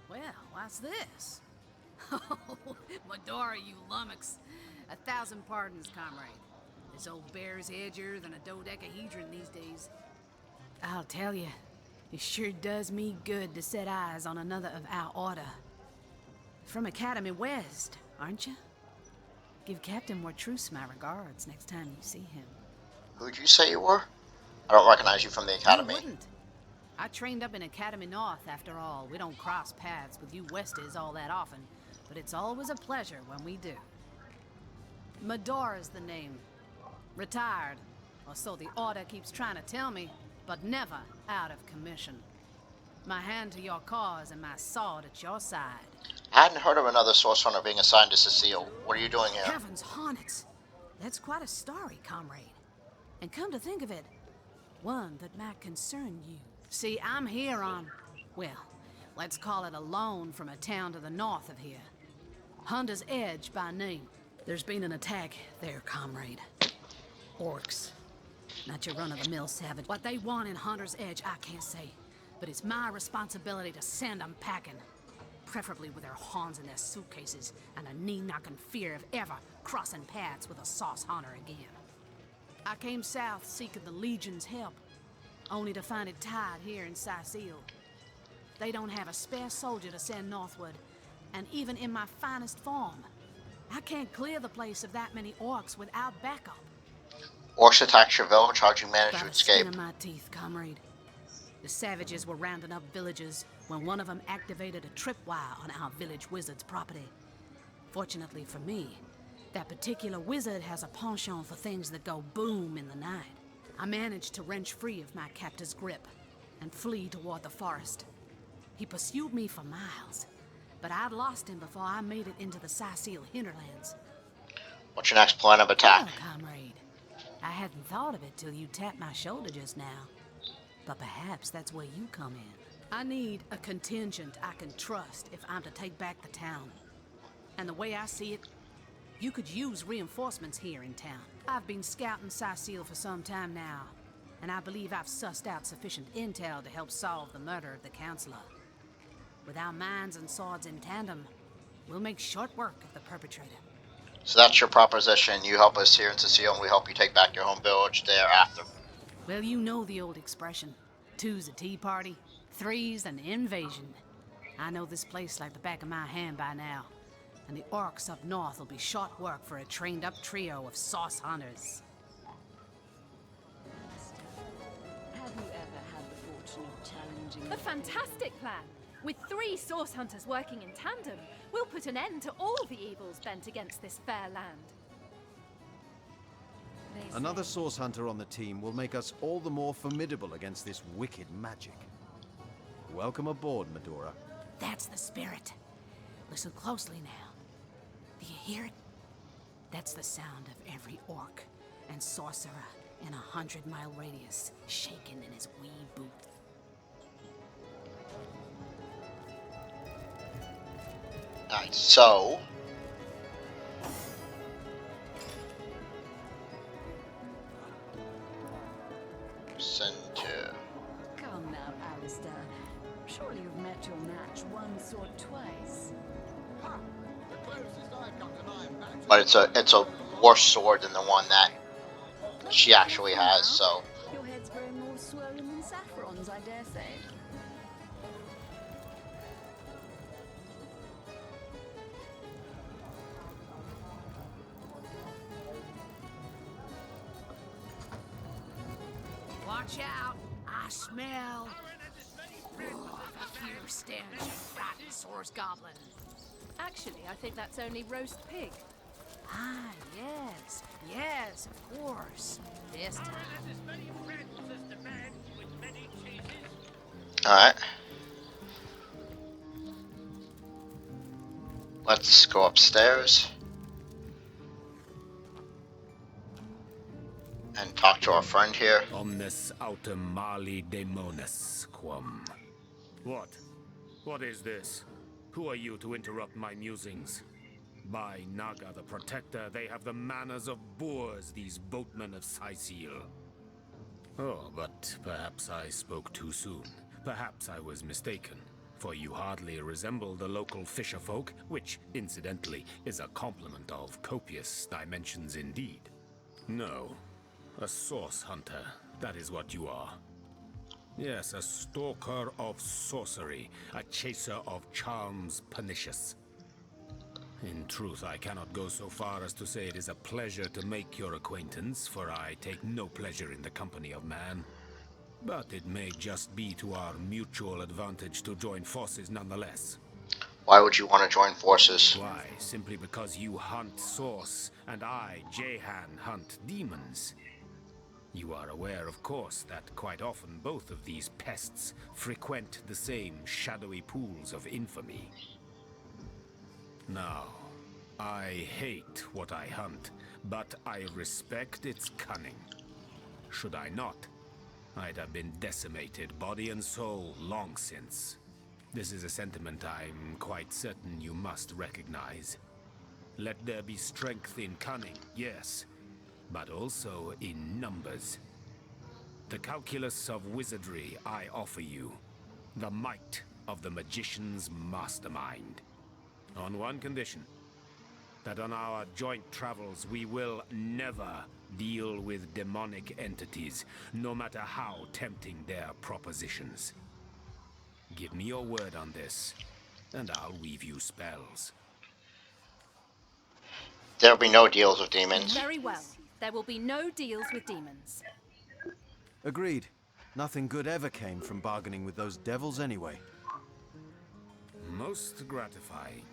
Well, what's this? Oh, Medora, you lummox. 1,000 pardons, comrade. This old bear's edgier than a dodecahedron these days. I'll tell you, it sure does me good to set eyes on another of our order. From Academy West, aren't you? Give Captain Mortruce my regards next time you see him. Who'd you say you were? I don't recognize you from the Academy. I wouldn't. I trained up in Academy North, after all. We don't cross paths with you Westies all that often, but it's always a pleasure when we do. Medora's the name. Retired, or so the Order keeps trying to tell me, but never out of commission. My hand to your cause and my sword at your side. I hadn't heard of another Source Hunter being assigned to Cecile. What are you doing here? Heavens, Hornets! That's quite a story, comrade. And come to think of it, one that might concern you. See, I'm here on, well, let's call it a loan from a town to the north of here. Hunter's Edge by name. There's been an attack there, comrade. Orcs. Not your run-of-the-mill savage. What they want in Hunter's Edge, I can't say. But it's my responsibility to send them packing. Preferably with their horns in their suitcases and a knee-knocking fear of ever crossing paths with a sauce hunter again. I came south seeking the Legion's help, only to find it tied here in Cecile. They don't have a spare soldier to send northward, and even in my finest form, I can't clear the place of that many orcs without backup. Orcs attacked your village. How'd you manage to escape? By the skin of my teeth, comrade. The savages were rounding up villages when one of them activated a tripwire on our village wizard's property. Fortunately for me, that particular wizard has a penchant for things that go boom in the night. I managed to wrench free of my captor's grip and flee toward the forest. He pursued me for miles, but I'd lost him before I made it into the Cecile hinterlands. What's your next plan of attack? Well, comrade, I hadn't thought of it till you tapped my shoulder just now. But perhaps that's where you come in. I need a contingent I can trust if I'm to take back the town. And the way I see it, you could use reinforcements here in town. I've been scouting Cecile for some time now, and I believe I've sussed out sufficient intel to help solve the murder of the Councillor. With our minds and swords in tandem, we'll make short work of the perpetrator. So that's your proposition. You help us here in Cecile, and we help you take back your home village thereafter. Well, you know the old expression. 2's a tea party, 3's an invasion. I know this place like the back of my hand by now. And the orcs up north will be short work for a trained-up trio of sauce hunters. Have you ever had the fortune of challenging... A fantastic plan! With 3 source hunters working in tandem, we'll put an end to all the evils bent against this fair land. Another source hunter on the team will make us all the more formidable against this wicked magic. Welcome aboard, Medora. That's the spirit. Listen closely now. Do you hear it? That's the sound of every orc and sorcerer in a 100-mile radius shaking in his wee boot. Nice. So... send to... Come now, Alistair. Surely you've met your match once or twice. But it's a worse sword than the one that she actually has, so... Your head's growing more swollen than Saffron's, I dare say. Watch out! I smell... a fierce stench of rotten source goblin. Actually, I think that's only roast pig. Ah, yes. Yes, of course. This time. Alright. Let's go upstairs. And talk to our friend here. Omnis autem mali demonis quam. What? What is this? Who are you to interrupt my musings? By Naga the Protector, they have the manners of boors, these boatmen of Cecile. Oh, but perhaps I spoke too soon. Perhaps I was mistaken, for you hardly resemble the local fisherfolk, which, incidentally, is a compliment of copious dimensions indeed. No, a source hunter, that is what you are. Yes, a stalker of sorcery, a chaser of charms pernicious. In truth, I cannot go so far as to say it is a pleasure to make your acquaintance, for I take no pleasure in the company of man. But it may just be to our mutual advantage to join forces nonetheless. Why would you want to join forces? Why? Simply because you hunt source, and I, Jehan, hunt demons. You are aware, of course, that quite often both of these pests frequent the same shadowy pools of infamy. Now, I hate what I hunt, but I respect its cunning. Should I not, I'd have been decimated, body and soul, long since. This is a sentiment I'm quite certain you must recognize. Let there be strength in cunning, yes, but also in numbers. The calculus of wizardry I offer you, the might of the magician's mastermind. On one condition, that on our joint travels we will never deal with demonic entities, no matter how tempting their propositions. Give me your word on this, and I'll weave you spells. There'll be no deals with demons. Very well. There will be no deals with demons. Agreed. Nothing good ever came from bargaining with those devils anyway. Most gratifying.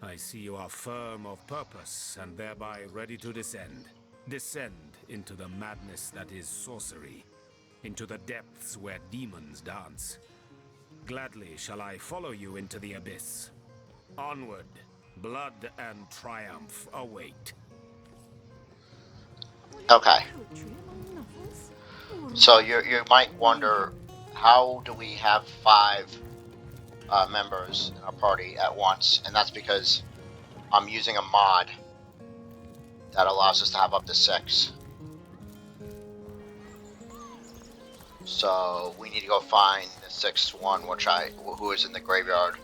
I see you are firm of purpose, and thereby ready to descend. Descend into the madness that is sorcery, into the depths where demons dance. Gladly shall I follow you into the abyss. Onward, blood and triumph await. Okay. So you might wonder how do we have 5 members in our party at once? And that's because I'm using a mod that allows us to have up to 6. So we need to go find the 6th one, who is in the graveyard.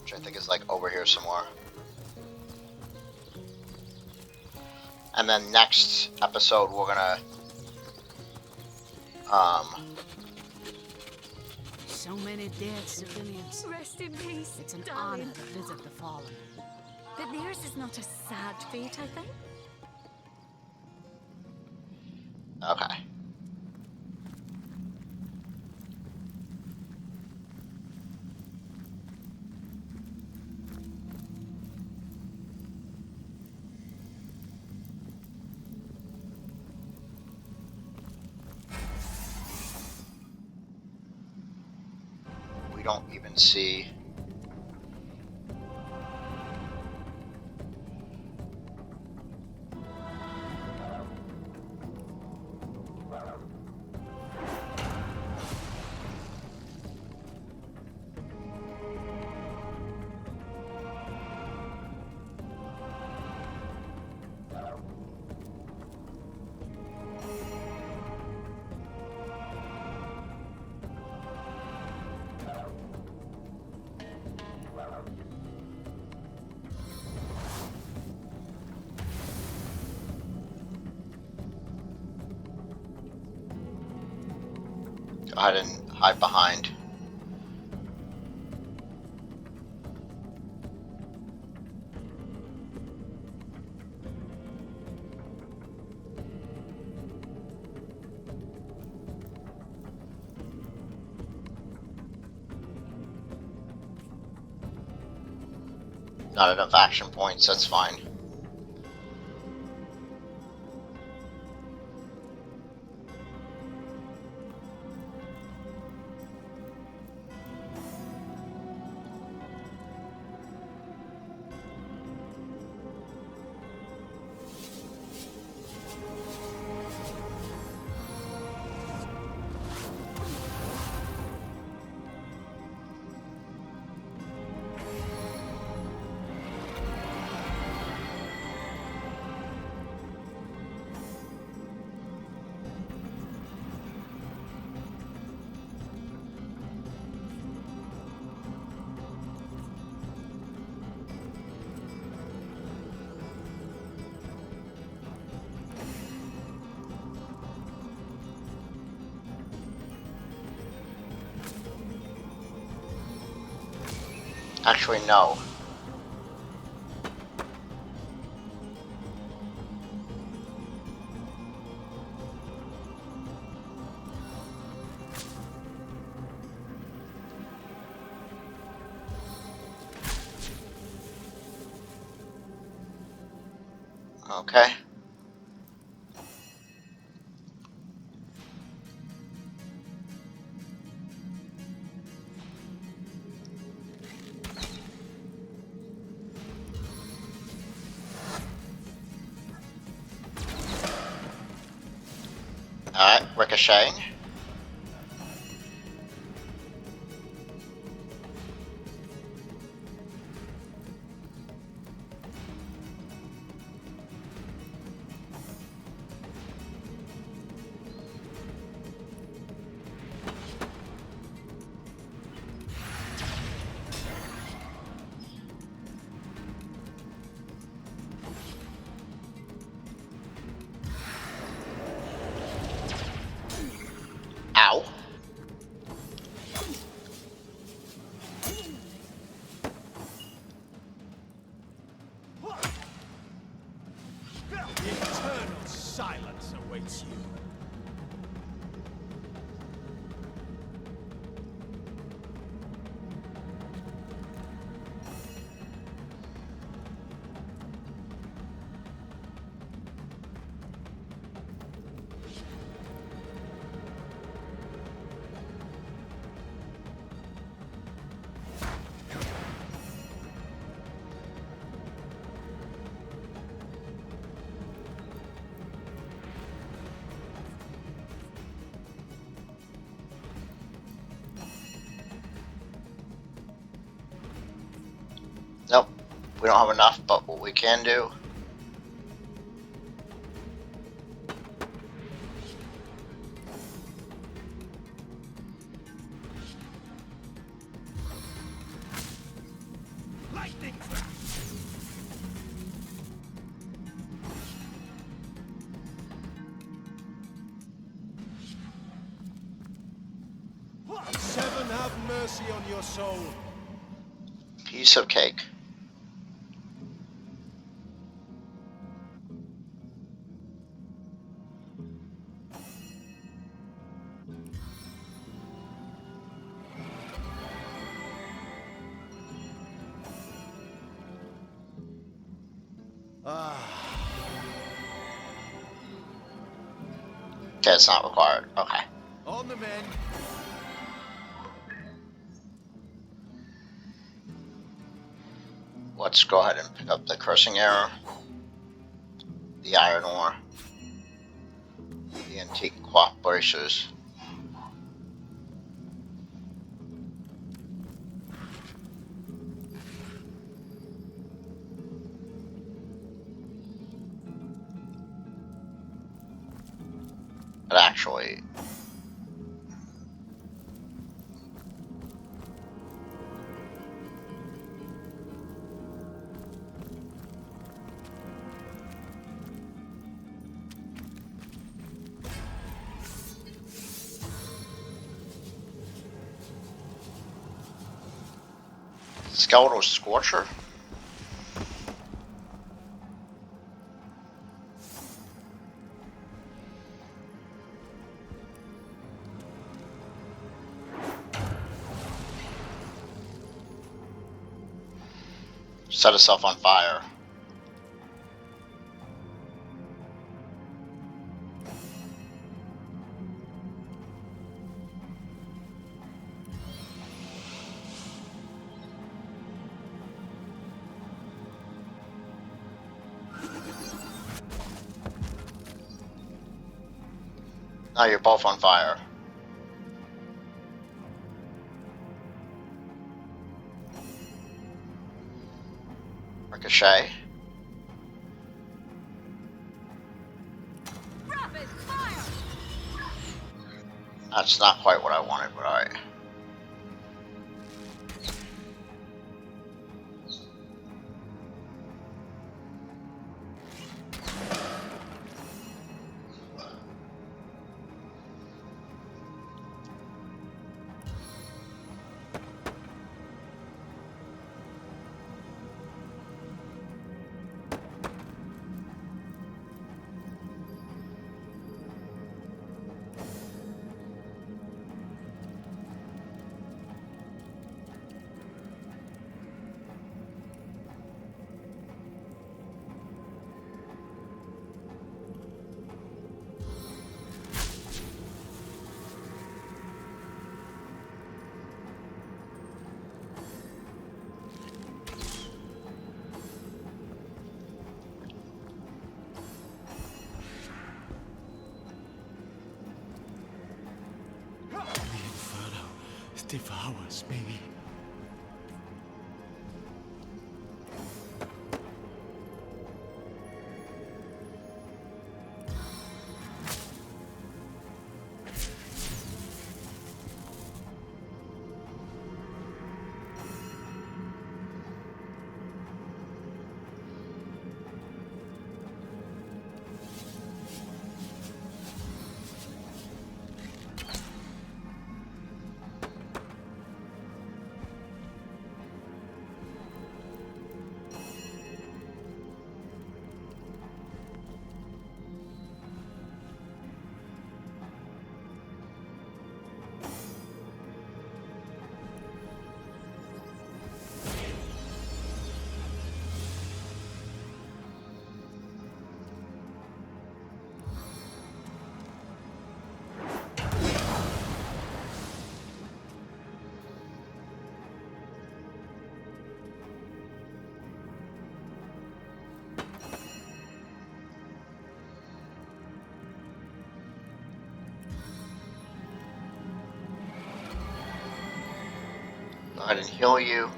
Which I think is like over here somewhere. And then next episode we're gonna So many dead civilians. Rest in peace. It's an darling. honor to visit the fallen. But theirs is not a sad fate, I think. Okay. We don't even see. Go ahead and hide behind. Not enough action points, that's fine. Actually, no. Okay. Alright, ricocheting. Ow. Eternal silence awaits you. We don't have enough, but what we can do. Lightning! Seven, have mercy on your soul. Piece of cake. Okay, it's not required. Okay. On the men. Let's go ahead and pick up the cursing arrow, the iron ore, the antique cloth bracers. But actually, Skeletal Scorcher? Set itself on fire. Now you're both on fire. Ricochet. Rapid fire! That's not quite what I wanted, but alright. Devours me. Go ahead and heal you.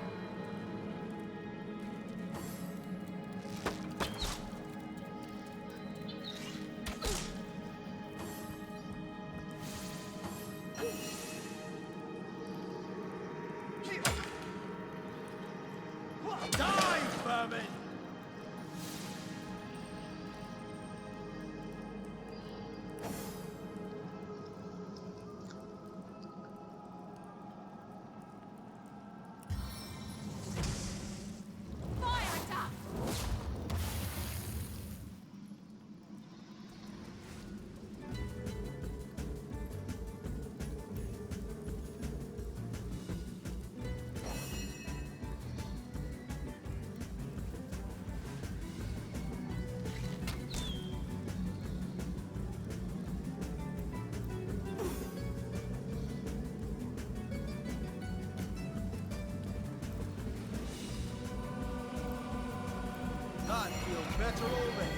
That feels better already.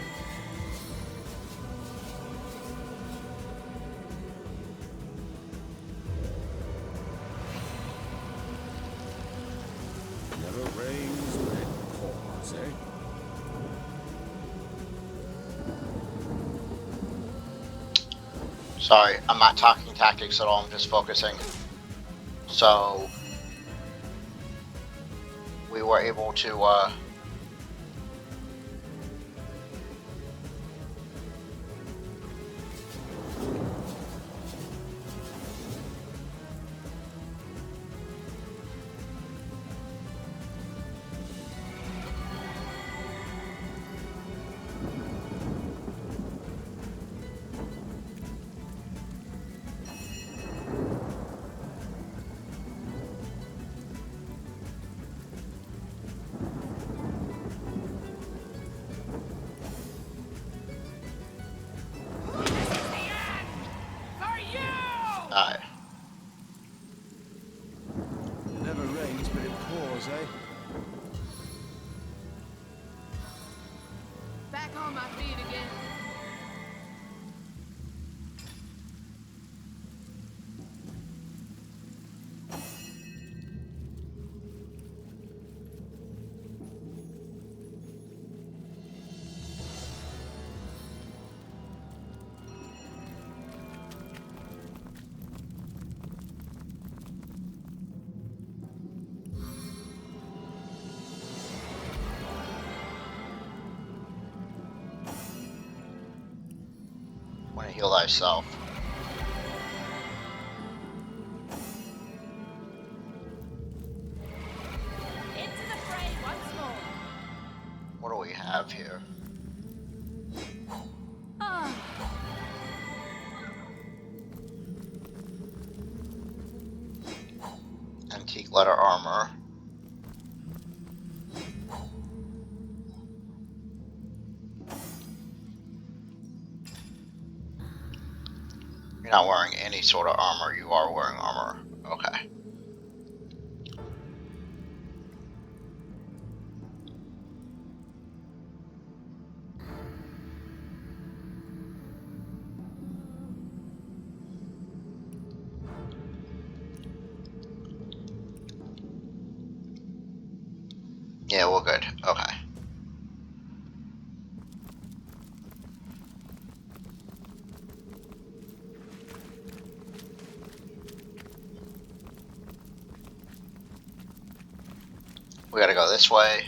Never rains when it pours, eh? Sorry, I'm not talking tactics at all, I'm just focusing. So, we were able to, It never rains, but it pours, eh? Back on my feet again. want to heal thyself. Into the fray once more. What do we have here? Ah. Antique leather armor. You're not wearing any sort of armor, you are wearing armor. Okay. Yeah, we're good. Okay. We gotta go this way.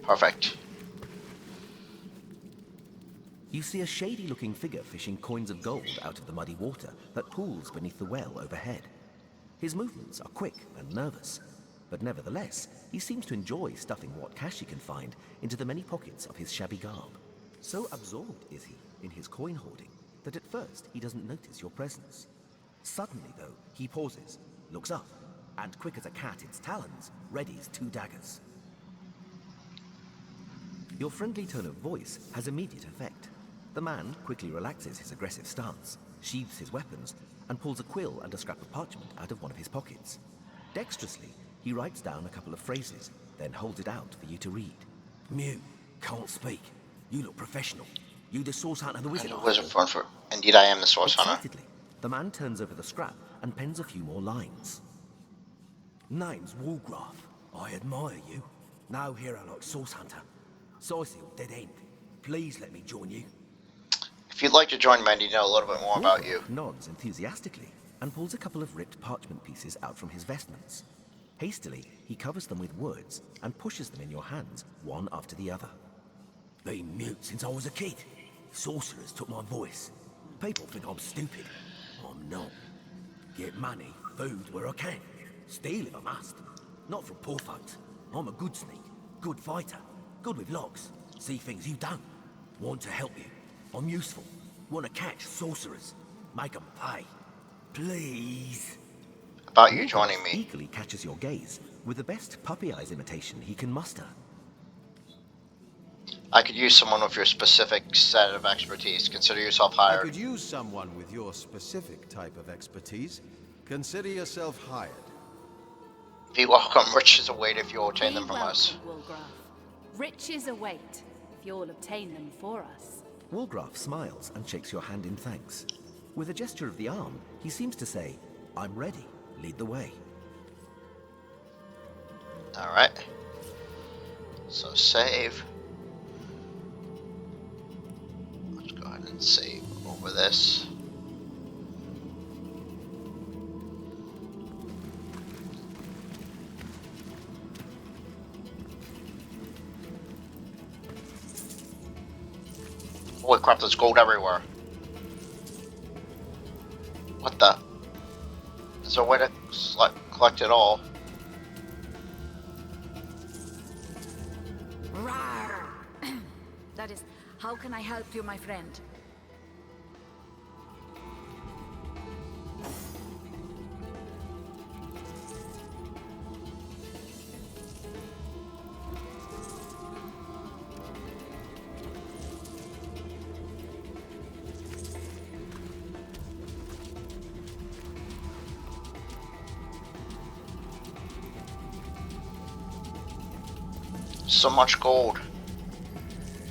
Perfect. You see a shady-looking figure fishing coins of gold out of the muddy water that pools beneath the well overhead. His movements are quick and nervous, but nevertheless, he seems to enjoy stuffing what cash he can find into the many pockets of his shabby garb. So absorbed is he in his coin hoarding that at first he doesn't notice your presence. Suddenly, though, he pauses, looks up, and quick as a cat its talons, readies 2 daggers. Your friendly tone of voice has immediate effect. The man quickly relaxes his aggressive stance, sheathes his weapons, and pulls a quill and a scrap of parchment out of one of his pockets. Dexterously, he writes down a couple of phrases, then holds it out for you to read. Mute, can't speak. You look professional. You the source hunter, the wizard. And the wizard for indeed, I am the source hunter. Excitedly, the man turns over the scrap and pens a few more lines. Name's Walgraf. I admire you. No hero like source hunter. Sisil, dead end. Please let me join you. If you'd like to join me, I need to know a little bit more about you. Nods enthusiastically and pulls a couple of ripped parchment pieces out from his vestments. Hastily, he covers them with words and pushes them in your hands, one after the other. Been mute since I was a kid. Sorcerers took my voice. People think I'm stupid. I'm not. Get money, food where I can. Steal if I must. Not from poor folks. I'm a good sneak, good fighter, good with locks. See things you don't. Want to help you. I'm useful. Want to catch sorcerers. Make them pay. Please. About you joining me. Eagerly catches your gaze with the best puppy eyes imitation he can muster. I could use someone with your specific set of expertise. Consider yourself I hired. could use someone with your specific type of expertise. Consider yourself hired. Be welcome, riches await if you obtain them Be from welcome, us. Woolgraf. Riches await if you'll obtain them for us. Woolgraf smiles and shakes your hand in thanks. With a gesture of the arm, he seems to say, I'm ready. Lead the way. Alright. So save. Let's go ahead and save over this. Holy crap, there's gold everywhere. What the? Is there a way to collect it all? Rawr. That is, how can I help you, my friend? So much gold.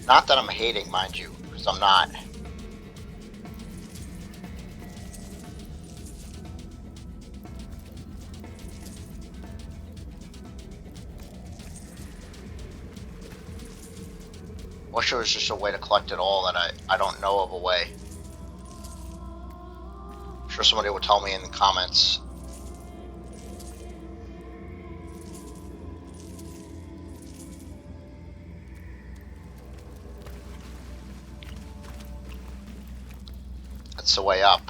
Not that I'm hating, mind you, because I'm not. Wish there was just a way to collect it all that I don't know of a way. I'm sure somebody will tell me in the comments. That's the way up.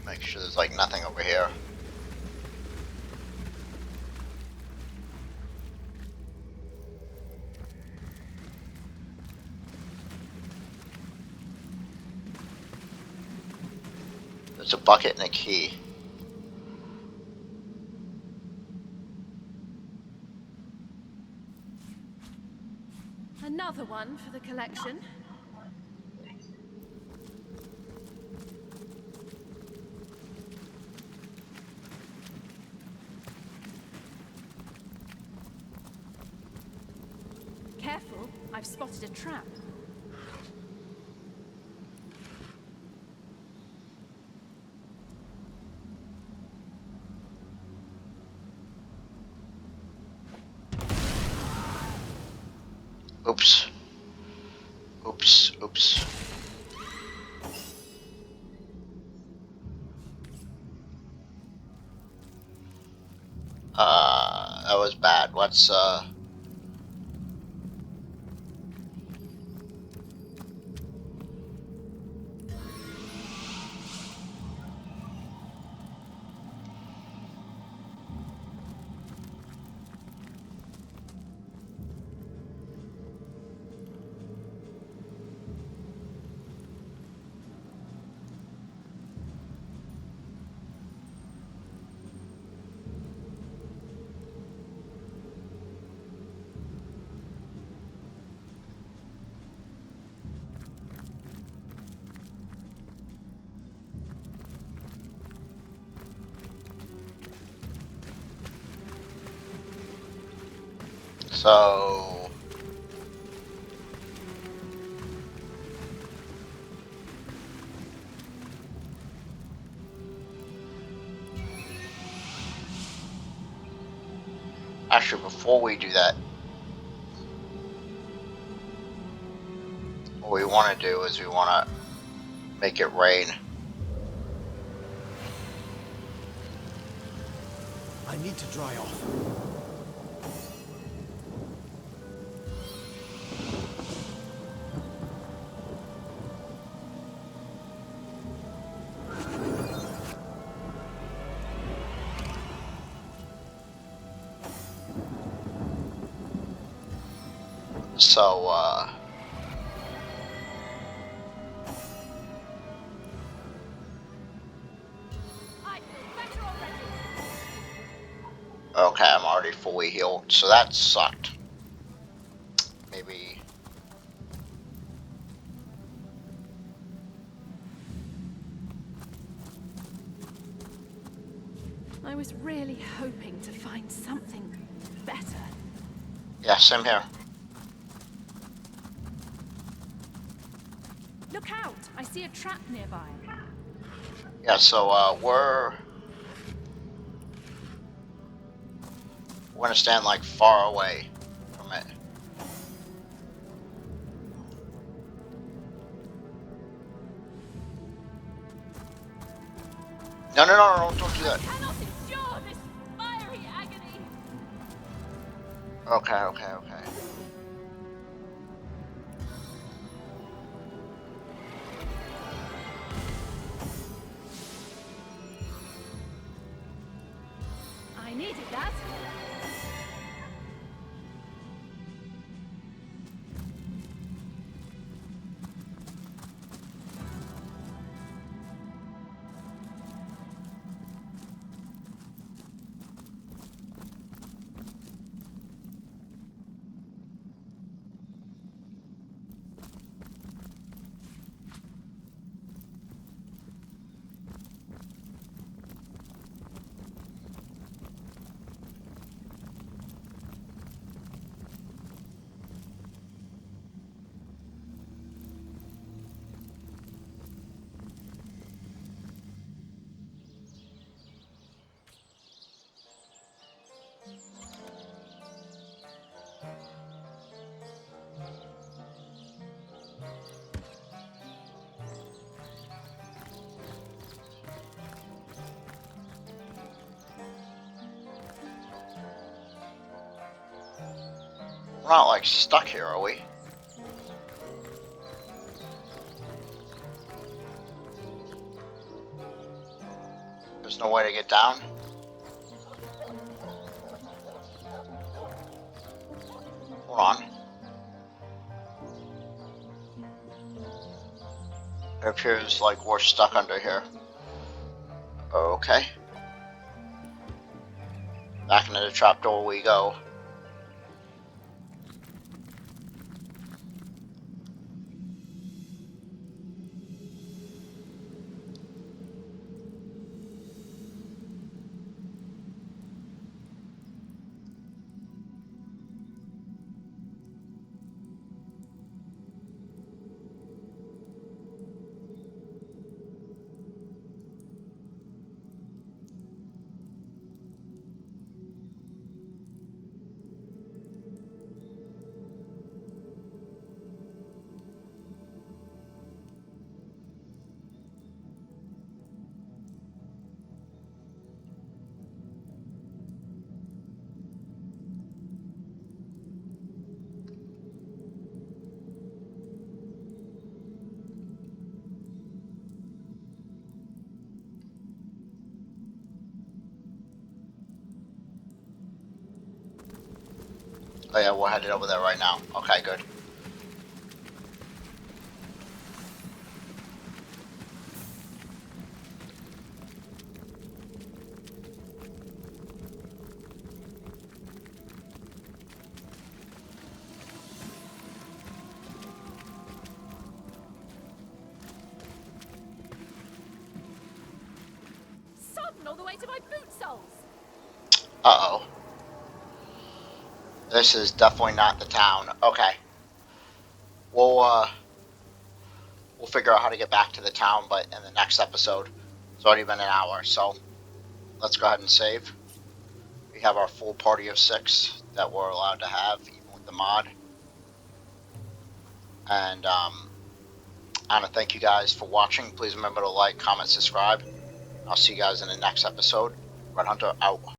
Make sure there's like nothing over here. There's a bucket and a key. Another one for the collection. Careful, I've spotted a trap. Oops. Oops, oops. That was bad. Let's, so... Actually, before we do that, what we want to do is we want to make it rain. I need to dry off. So, okay, I'm already fully healed, so that sucked. Maybe... I was really hoping to find something better. Yeah, same here. Look out! I see a trap nearby. Yeah, so we're gonna stand like far away from it. No, don't do that. I cannot endure this fiery agony. Okay. I needed that. We're not like stuck here, are we? There's no way to get down? Hold on. It appears like we're stuck under here. Okay. Back into the trapdoor we go. Oh yeah, we're headed over there right now. Okay, good. Sodden all the way to my boot soles. Uh-oh. This is definitely not the town. Okay. We'll figure out how to get back to the town, but in the next episode. It's already been an hour, so let's go ahead and save. We have our full party of 6 that we're allowed to have, even with the mod. And I want to thank you guys for watching. Please remember to like, comment, subscribe. I'll see you guys in the next episode. Red Hunter out.